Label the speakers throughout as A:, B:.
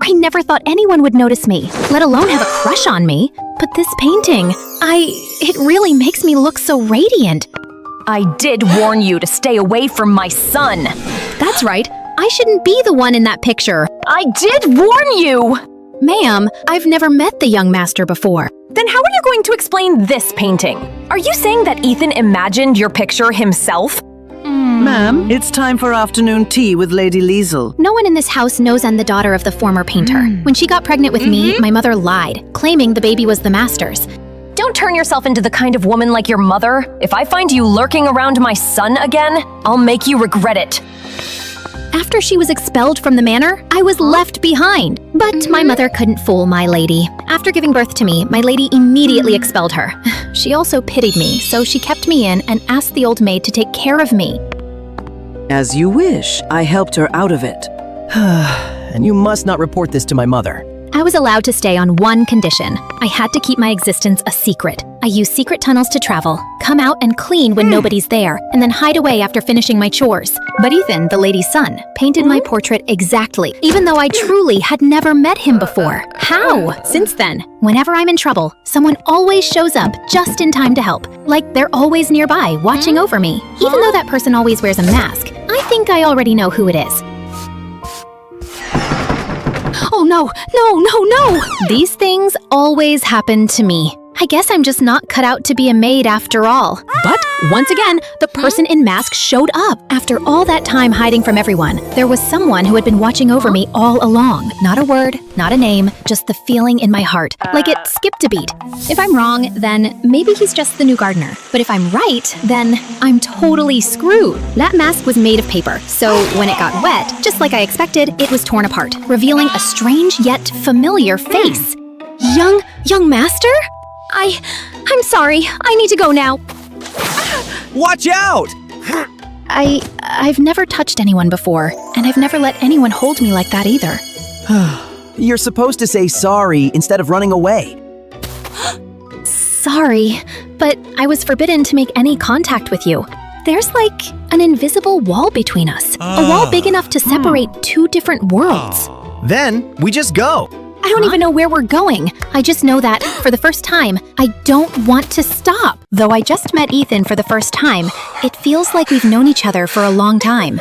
A: I never thought anyone would notice me, let alone have a crush on me. But this painting, it really makes me look so radiant.
B: I did warn you to stay away from my son.
A: That's right. I shouldn't be the one in that picture.
B: I did warn you!
A: Ma'am, I've never met the young master before.
B: Then how are you going to explain this painting? Are you saying that Ethan imagined your picture himself?
C: Ma'am, it's time for afternoon tea with Lady Liesel.
A: No one in this house knows I'm the daughter of the former painter. When she got pregnant with me, my mother lied, claiming the baby was the master's.
B: Don't turn yourself into the kind of woman like your mother. If I find you lurking around my son again, I'll make you regret it.
A: After she was expelled from the manor, I was left behind. But my mother couldn't fool my lady. After giving birth to me, my lady immediately expelled her. She also pitied me, so she kept me in and asked the old maid to take care of me.
C: As you wish, I helped her out of it.
D: And you must not report this to my mother.
A: I was allowed to stay on one condition. I had to keep my existence a secret. I used secret tunnels to travel, come out and clean when nobody's there, and then hide away after finishing my chores. But Ethan, the lady's son, painted my portrait exactly, even though I truly had never met him before. How? Since then, whenever I'm in trouble, someone always shows up just in time to help. Like they're always nearby, watching over me. Even though that person always wears a mask, I think I already know who it is. Oh no, no! These things always happen to me. I guess I'm just not cut out to be a maid after all. But once again, the person in mask showed up. After all that time hiding from everyone, there was someone who had been watching over me all along. Not a word, not a name, just the feeling in my heart, like it skipped a beat. If I'm wrong, then maybe he's just the new gardener. But if I'm right, then I'm totally screwed. That mask was made of paper, so when it got wet, just like I expected, it was torn apart, revealing a strange yet familiar face. Young master? I'm sorry. I need to go now.
D: Watch out!
A: I've never touched anyone before, and I've never let anyone hold me like that either.
D: You're supposed to say sorry instead of running away.
A: Sorry, but I was forbidden to make any contact with you. There's like an invisible wall between us. A wall big enough to separate two different worlds.
D: Then we just go.
A: I don't even know where we're going. I just know that, for the first time, I don't want to stop. Though I just met Ethan for the first time, it feels like we've known each other for a long time.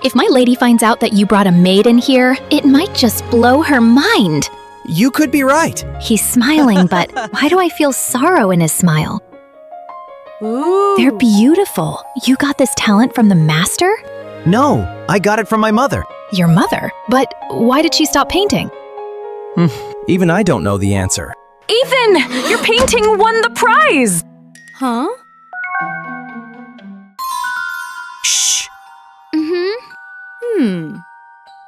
A: If my lady finds out that you brought a maid in here, it might just blow her mind.
D: You could be right.
A: He's smiling, but why do I feel sorrow in his smile?
B: Ooh.
A: They're beautiful. You got this talent from the master?
D: No, I got it from my mother.
A: Your mother? But why did she stop painting?
D: Even I don't know the answer.
B: Ethan, your painting won the prize!
A: Huh?
D: Shh.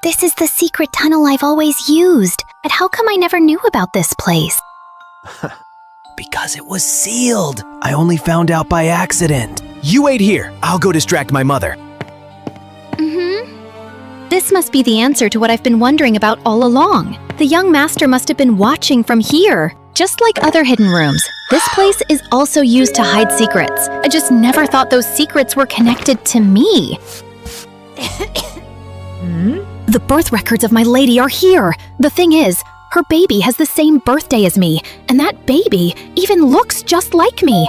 A: This is the secret tunnel I've always used. But how come I never knew about this place?
D: Because it was sealed. I only found out by accident. You wait here. I'll go distract my mother.
A: This must be the answer to what I've been wondering about all along. The young master must have been watching from here. Just like other hidden rooms, this place is also used to hide secrets. I just never thought those secrets were connected to me. The birth records of my lady are here. The thing is, her baby has the same birthday as me, and that baby even looks just like me.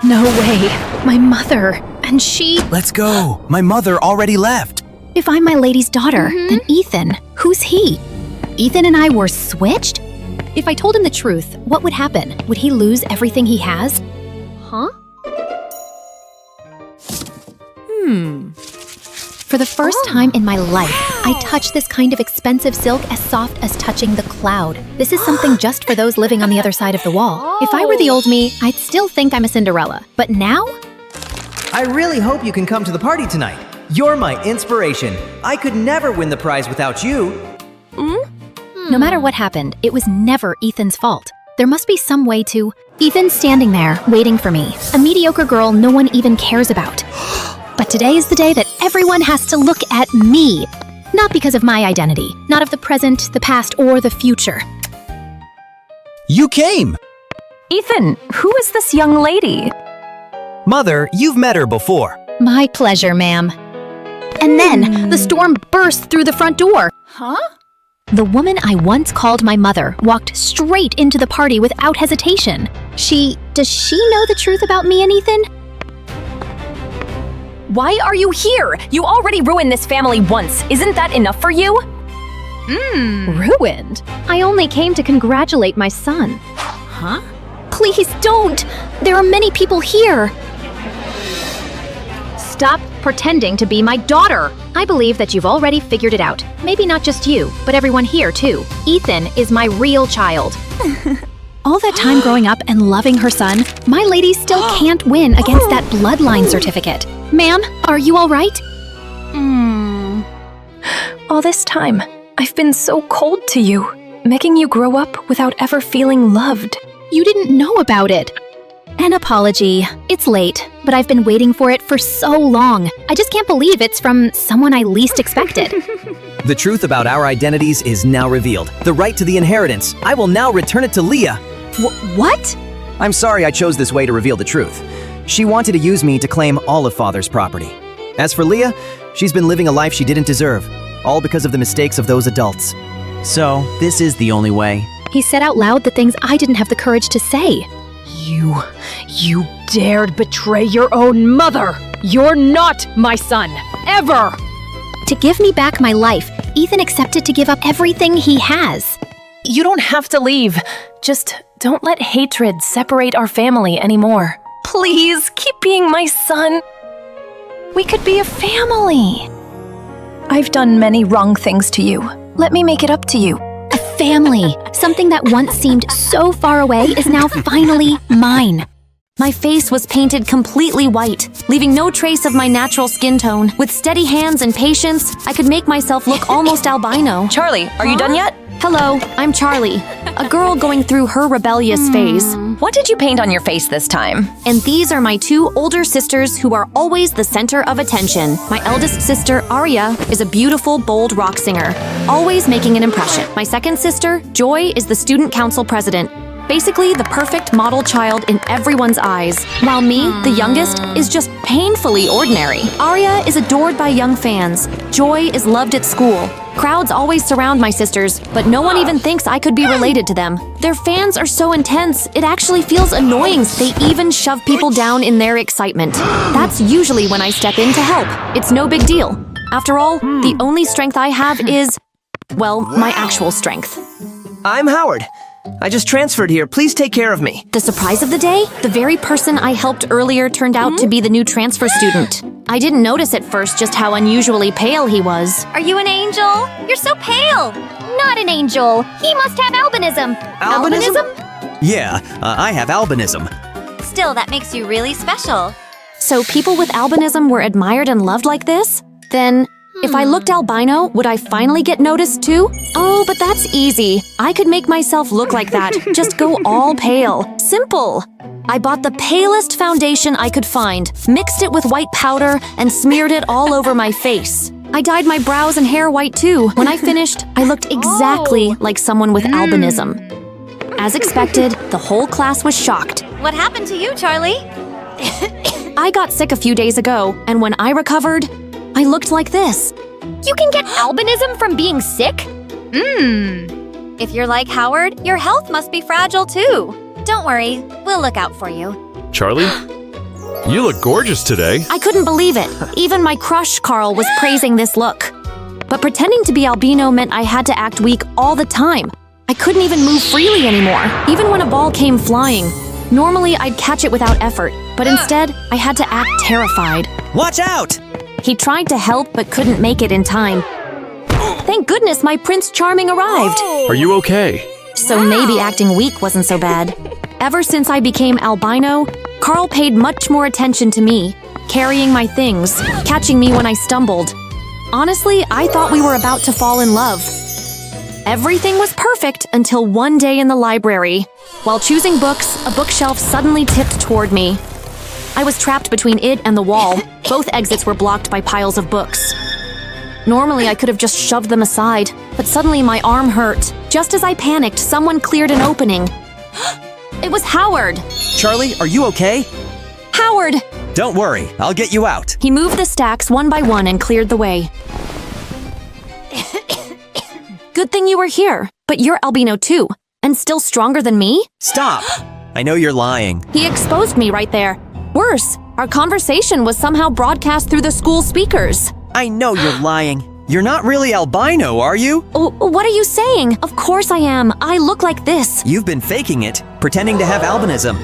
A: No way, my mother, and she...
D: Let's go. My mother already left.
A: If I'm my lady's daughter, then Ethan, who's he? Ethan and I were switched? If I told him the truth, what would happen? Would he lose everything he has? Huh? For the first time in my life, I touched this kind of expensive silk as soft as touching the cloud. This is something just for those living on the other side of the wall. If I were the old me, I'd still think I'm a Cinderella. But now?
E: I really hope you can come to the party tonight. You're my inspiration. I could never win the prize without you.
A: No matter what happened, it was never Ethan's fault. There must be some way to... Ethan's standing there, waiting for me. A mediocre girl no one even cares about. But today is the day that everyone has to look at me. Not because of my identity. Not of the present, the past, or the future.
D: You came.
B: Ethan, who is this young lady?
D: Mother, you've met her before.
A: My pleasure, ma'am. And then, the storm burst through the front door. The woman I once called my mother walked straight into the party without hesitation. Does she know the truth about me and Ethan?
B: Why are you here? You already ruined this family once. Isn't that enough for you?
A: Ruined? I only came to congratulate my son. Huh? Please don't! There are many people here! Stop pretending to be my daughter! I believe that you've already figured it out. Maybe not just you, but everyone here too. Ethan is my real child. All that time growing up and loving her son, my lady still can't win against that bloodline certificate. Ma'am, are you all right?
B: All this time, I've been so cold to you, making you grow up without ever feeling loved.
A: You didn't know about it. An apology. It's late, but I've been waiting for it for so long. I just can't believe it's from someone I least expected.
E: The truth about our identities is now revealed. The right to the inheritance. I will now return it to Leah.
A: What?
E: I'm sorry I chose this way to reveal the truth. She wanted to use me to claim all of Father's property. As for Leah, she's been living a life she didn't deserve, all because of the mistakes of those adults. So, this is the only way.
A: He said out loud the things I didn't have the courage to say.
B: You dared betray your own mother! You're not my son, ever!
A: To give me back my life, Ethan accepted to give up everything he has.
B: You don't have to leave. Just don't let hatred separate our family anymore. Please, keep being my son. We could be a family. I've done many wrong things to you. Let me make it up to you.
A: A family. Something that once seemed so far away is now finally mine. My face was painted completely white, leaving no trace of my natural skin tone. With steady hands and patience, I could make myself look almost albino.
B: Charlie, are you done yet?
A: Hello, I'm Charlie, a girl going through her rebellious phase.
B: What did you paint on your face this time?
A: And these are my two older sisters who are always the center of attention. My eldest sister, Arya, is a beautiful, bold rock singer, always making an impression. My second sister, Joy, is the student council president, basically the perfect model child in everyone's eyes. While me, the youngest, is just painfully ordinary. Arya is adored by young fans. Joy is loved at school. Crowds always surround my sisters, but no one even thinks I could be related to them. Their fans are so intense, it actually feels annoying. They even shove people down in their excitement. That's usually when I step in to help. It's no big deal. After all, the only strength I have is, well, my actual strength.
F: I'm Howard. I just transferred here. Please take care of me.
A: The surprise of the day? The very person I helped earlier turned out to be the new transfer student. I didn't notice at first just how unusually pale he was.
G: Are you an angel? You're so pale! Not an angel. He must have albinism.
F: Albinism?
E: Yeah, I have albinism.
G: Still, that makes you really special.
A: So people with albinism were admired and loved like this? Then, if I looked albino, would I finally get noticed too? Oh, but that's easy. I could make myself look like that. Just go all pale. Simple. I bought the palest foundation I could find, mixed it with white powder, and smeared it all over my face. I dyed my brows and hair white too. When I finished, I looked exactly like someone with albinism. As expected, the whole class was shocked.
G: What happened to you, Charlie?
A: I got sick a few days ago, and when I recovered, I looked like this.
G: You can get albinism from being sick? If you're like Howard, your health must be fragile too. Don't worry, we'll look out for you.
H: Charlie? You look gorgeous today.
A: I couldn't believe it. Even my crush, Carl, was praising this look. But pretending to be albino meant I had to act weak all the time. I couldn't even move freely anymore, even when a ball came flying. Normally, I'd catch it without effort, but instead, I had to act terrified.
E: Watch out!
A: He tried to help but couldn't make it in time. Thank goodness my Prince Charming arrived.
H: Are you okay?
A: So maybe acting weak wasn't so bad. Ever since I became albino, Carl paid much more attention to me, carrying my things, catching me when I stumbled. Honestly, I thought we were about to fall in love. Everything was perfect until one day in the library. While choosing books, a bookshelf suddenly tipped toward me. I was trapped between it and the wall. Both exits were blocked by piles of books. Normally, I could have just shoved them aside, but suddenly my arm hurt. Just as I panicked, someone cleared an opening. It was Howard!
E: Charlie, are you okay?
A: Howard!
E: Don't worry, I'll get you out.
A: He moved the stacks one by one and cleared the way.
I: Good thing you were here. But you're albino too, and still stronger than me?
E: Stop! I know you're lying.
I: He exposed me right there. Worse, our conversation was somehow broadcast through the school speakers.
E: I know you're lying. You're not really albino, are you?
I: What are you saying? Of course I am. I look like this.
E: You've been faking it, pretending to have albinism.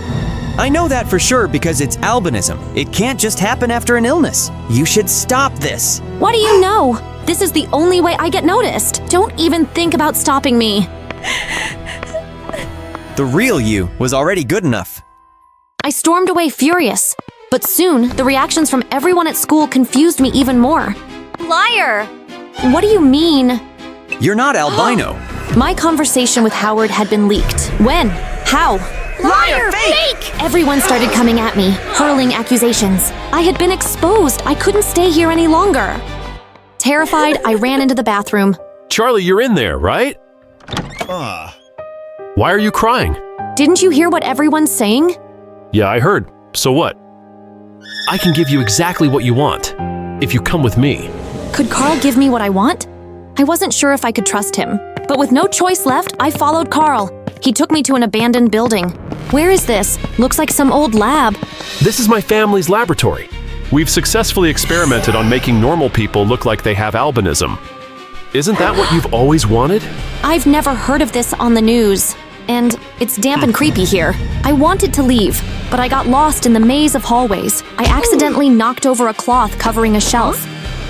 E: I know that for sure because it's albinism. It can't just happen after an illness. You should stop this.
I: What do you know? This is the only way I get noticed. Don't even think about stopping me.
E: The real you was already good enough.
I: I stormed away furious. But soon, the reactions from everyone at school confused me even more.
G: Liar!
I: What do you mean?
E: You're not albino.
I: My conversation with Howard had been leaked. When? How?
G: Liar! Fake!
I: Everyone started coming at me, hurling accusations. I had been exposed. I couldn't stay here any longer. Terrified, I ran into the bathroom.
H: Charlie, you're in there, right? Why are you crying?
I: Didn't you hear what everyone's saying?
H: Yeah, I heard. So what? I can give you exactly what you want, if you come with me.
I: Could Carl give me what I want? I wasn't sure if I could trust him. But with no choice left, I followed Carl. He took me to an abandoned building. Where is this? Looks like some old lab.
H: This is my family's laboratory. We've successfully experimented on making normal people look like they have albinism. Isn't that what you've always wanted?
I: I've never heard of this on the news. And it's damp and creepy here. I wanted to leave, but I got lost in the maze of hallways. I accidentally knocked over a cloth covering a shelf.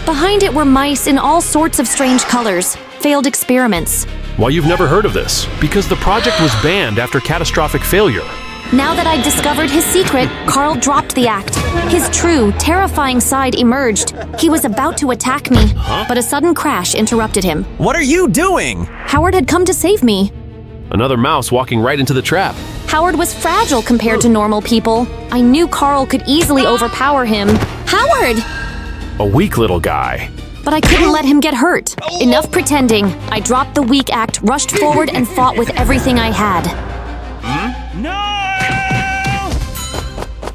I: Behind it were mice in all sorts of strange colors. Failed experiments.
H: Why, you've never heard of this? Because the project was banned after catastrophic failure.
I: Now that I'd discovered his secret, Carl dropped the act. His true, terrifying side emerged. He was about to attack me, but a sudden crash interrupted him.
E: What are you doing?
I: Howard had come to save me.
H: Another mouse walking right into the trap.
I: Howard was fragile compared to normal people. I knew Carl could easily overpower him. Howard!
H: A weak little guy.
I: But I couldn't let him get hurt. Enough pretending. I dropped the weak act, rushed forward, and fought with everything I had.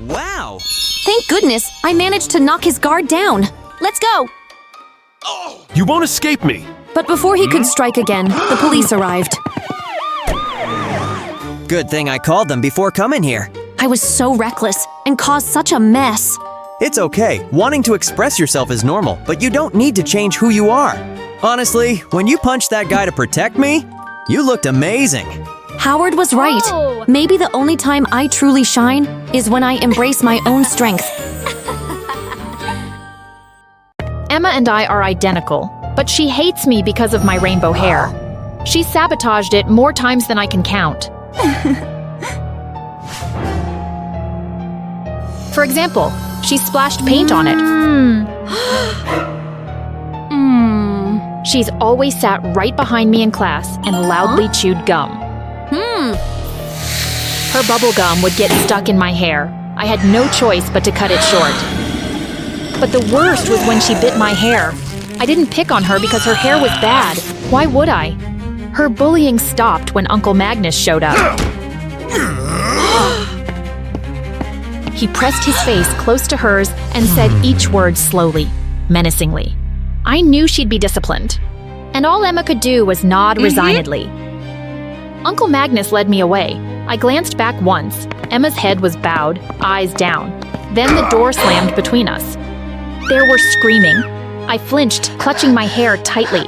E: Wow!
I: Thank goodness, I managed to knock his guard down. Let's go!
H: You won't escape me!
I: But before he could strike again, the police arrived.
E: Good thing I called them before coming here.
I: I was so reckless and caused such a mess.
E: It's okay. Wanting to express yourself is normal, but you don't need to change who you are. Honestly, when you punched that guy to protect me, you looked amazing.
I: Howard was right. Maybe the only time I truly shine is when I embrace my own strength.
A: Emma and I are identical, but she hates me because of my rainbow hair. She sabotaged it more times than I can count. For example, she splashed paint on it. She's always sat right behind me in class and loudly chewed gum. Her bubble gum would get stuck in my hair. I had no choice but to cut it short. But the worst was when she bit my hair. I didn't pick on her because her hair was bad. Why would I? Her bullying stopped when Uncle Magnus showed up. He pressed his face close to hers and said each word slowly, menacingly. I knew she'd be disciplined, and all Emma could do was nod resignedly. Uncle Magnus led me away. I glanced back once. Emma's head was bowed, eyes down. Then the door slammed between us. There were screaming. I flinched, clutching my hair tightly.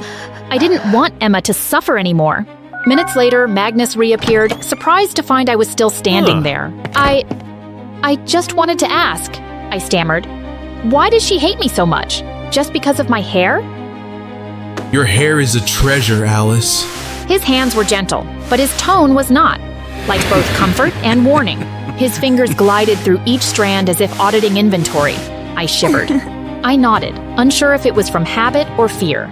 A: I didn't want Emma to suffer anymore. Minutes later, Magnus reappeared, surprised to find I was still standing there. I just wanted to ask, I stammered. Why does she hate me so much? Just because of my hair?
J: Your hair is a treasure, Alice.
A: His hands were gentle, but his tone was not, like both comfort and warning. His fingers glided through each strand as if auditing inventory. I shivered. I nodded, unsure if it was from habit or fear.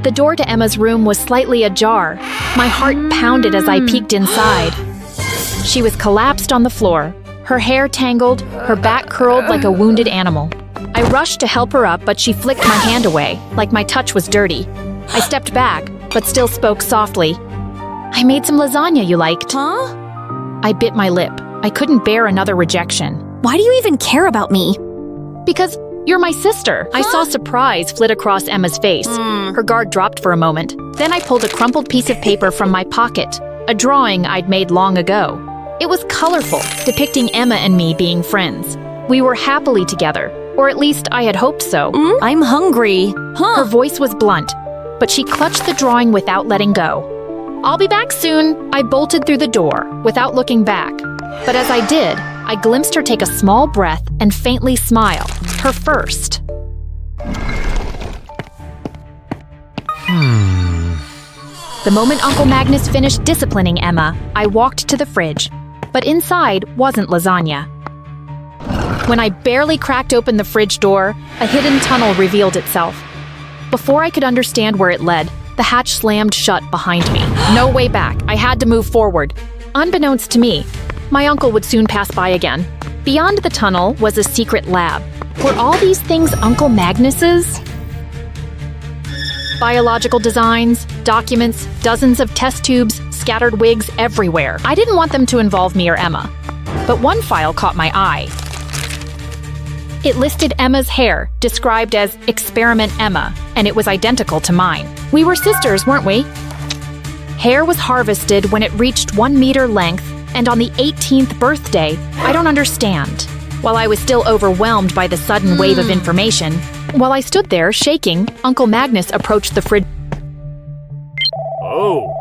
A: The door to Emma's room was slightly ajar. My heart pounded as I peeked inside. She was collapsed on the floor, her hair tangled, her back curled like a wounded animal. I rushed to help her up, but she flicked my hand away, like my touch was dirty. I stepped back, but still spoke softly. I made some lasagna you liked.
I: Huh?
A: I bit my lip. I couldn't bear another rejection.
I: Why do you even care about me?
A: Because You're my sister. I saw surprise flit across Emma's face. Her guard dropped for a moment. Then I pulled a crumpled piece of paper from my pocket, a drawing I'd made long ago. It was colorful, depicting Emma and me being friends. We were happily together, or at least I had hoped so.
I: I'm hungry.
A: Her voice was blunt, but she clutched the drawing without letting go. I'll be back soon. I bolted through the door without looking back. But as I did, I glimpsed her take a small breath and faintly smile, her first. The moment Uncle Magnus finished disciplining Emma, I walked to the fridge, but inside wasn't lasagna. When I barely cracked open the fridge door, a hidden tunnel revealed itself. Before I could understand where it led, the hatch slammed shut behind me. No way back. I had to move forward. Unbeknownst to me, my uncle would soon pass by again. Beyond the tunnel was a secret lab. Were all these things Uncle Magnus's? Biological designs, documents, dozens of test tubes, scattered wigs everywhere. I didn't want them to involve me or Emma. But one file caught my eye. It listed Emma's hair, described as Experiment Emma, and it was identical to mine. We were sisters, weren't we? Hair was harvested when it reached 1 meter length, and on the 18th birthday. I don't understand. While I was still overwhelmed by the sudden wave of information, while I stood there shaking, Uncle Magnus approached the fridge.
H: Oh.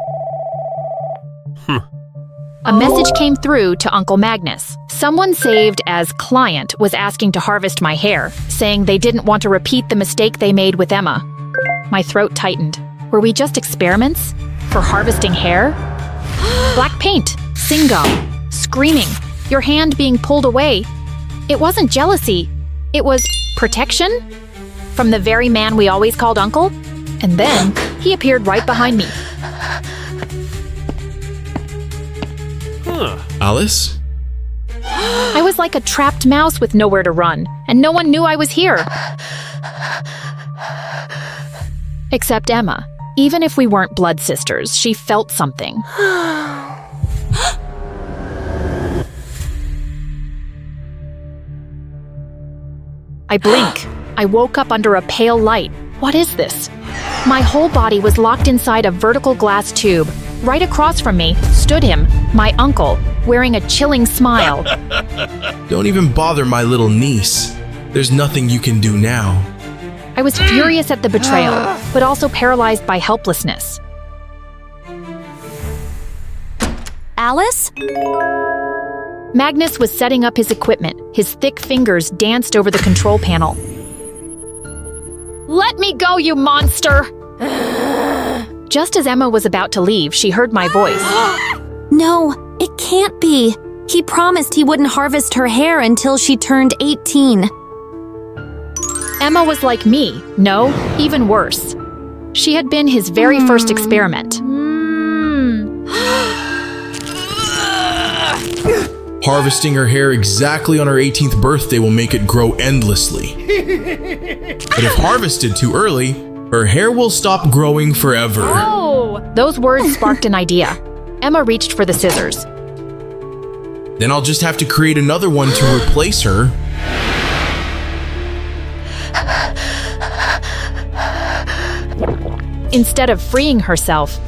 A: A message came through to Uncle Magnus. Someone saved as client was asking to harvest my hair, saying they didn't want to repeat the mistake they made with Emma. My throat tightened. Were we just experiments? For harvesting hair? Black paint, sing-gum, screaming, your hand being pulled away. It wasn't jealousy. It was protection? From the very man we always called Uncle? And then he appeared right behind me.
J: Alice?
A: I was like a trapped mouse with nowhere to run, and no one knew I was here. Except Emma. Even if we weren't blood sisters, she felt something. I blink. I woke up under a pale light. What is this? My whole body was locked inside a vertical glass tube. Right across from me stood him, my uncle, wearing a chilling smile.
J: Don't even bother my little niece. There's nothing you can do now.
A: I was furious at the betrayal, but also paralyzed by helplessness.
I: Alice?
A: Magnus was setting up his equipment. His thick fingers danced over the control panel. Let me go, you monster! Just as Emma was about to leave, she heard my voice.
I: No, it can't be. He promised he wouldn't harvest her hair until she turned 18.
A: Emma was like me. No, even worse. She had been his very first experiment.
J: Harvesting her hair exactly on her 18th birthday will make it grow endlessly. But if harvested too early, her hair will stop growing forever.
A: Oh! Those words sparked an idea. Emma reached for the scissors.
J: Then I'll just have to create another one to replace her.
A: Instead of freeing herself,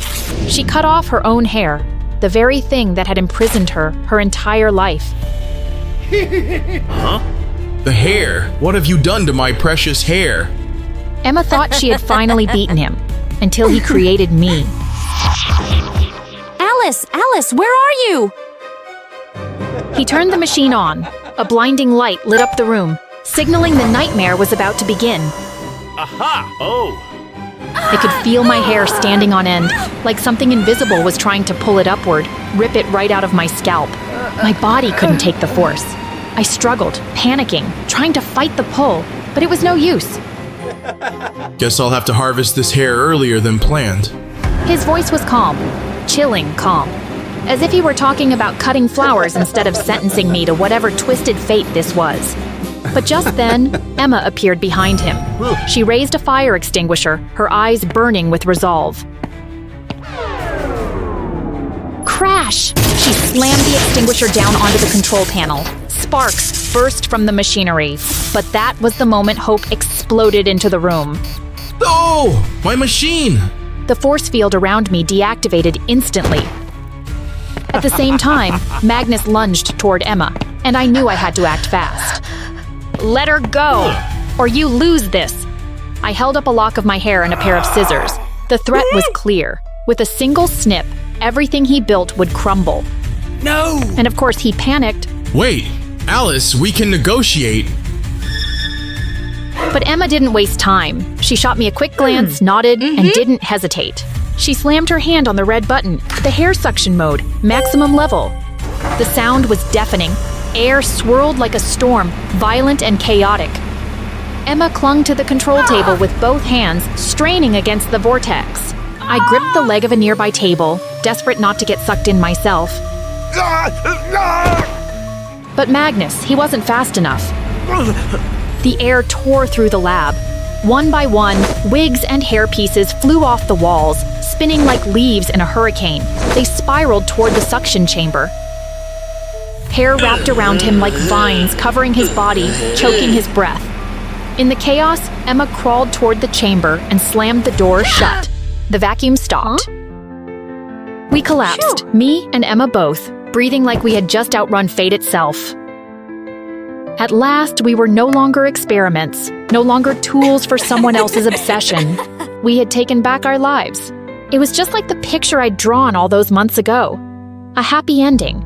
A: she cut off her own hair, the very thing that had imprisoned her entire life.
J: Huh? The hair! What have you done to my precious hair?
A: Emma thought she had finally beaten him, until he created me.
I: Alice, where are you?
A: He turned the machine on. A blinding light lit up the room, signaling the nightmare was about to begin.
H: Aha! Oh!
A: I could feel my hair standing on end, like something invisible was trying to pull it upward, rip it right out of my scalp. My body couldn't take the force. I struggled, panicking, trying to fight the pull, but it was no use.
J: Guess I'll have to harvest this hair earlier than planned.
A: His voice was calm, chilling calm, as if he were talking about cutting flowers instead of sentencing me to whatever twisted fate this was. But just then, Emma appeared behind him. She raised a fire extinguisher, her eyes burning with resolve. Crash! She slammed the extinguisher down onto the control panel. Sparks,
K: burst from the machinery, but that was the moment hope exploded into the room.
J: Oh, my machine!
K: The force field around me deactivated instantly. At the same time, Magnus lunged toward Emma, and I knew I had to act fast. Let her go, or you lose this. I held up a lock of my hair and a pair of scissors. The threat was clear. With a single snip, everything he built would crumble.
D: No!
K: And of course, he panicked.
J: Wait, Alice, we can negotiate.
K: But Emma didn't waste time. She shot me a quick glance, nodded, and didn't hesitate. She slammed her hand on the red button, the hair suction mode, maximum level. The sound was deafening. Air swirled like a storm, violent and chaotic. Emma clung to the control table with both hands, straining against the vortex. I gripped the leg of a nearby table, desperate not to get sucked in myself. But Magnus, he wasn't fast enough. The air tore through the lab. One by one, wigs and hair pieces flew off the walls, spinning like leaves in a hurricane. They spiraled toward the suction chamber. Hair wrapped around him like vines, covering his body, choking his breath. In the chaos, Emma crawled toward the chamber and slammed the door shut. The vacuum stopped. We collapsed, me and Emma both, breathing like we had just outrun fate itself. At last, we were no longer experiments, no longer tools for someone else's obsession. We had taken back our lives. It was just like the picture I'd drawn all those months ago. A happy ending.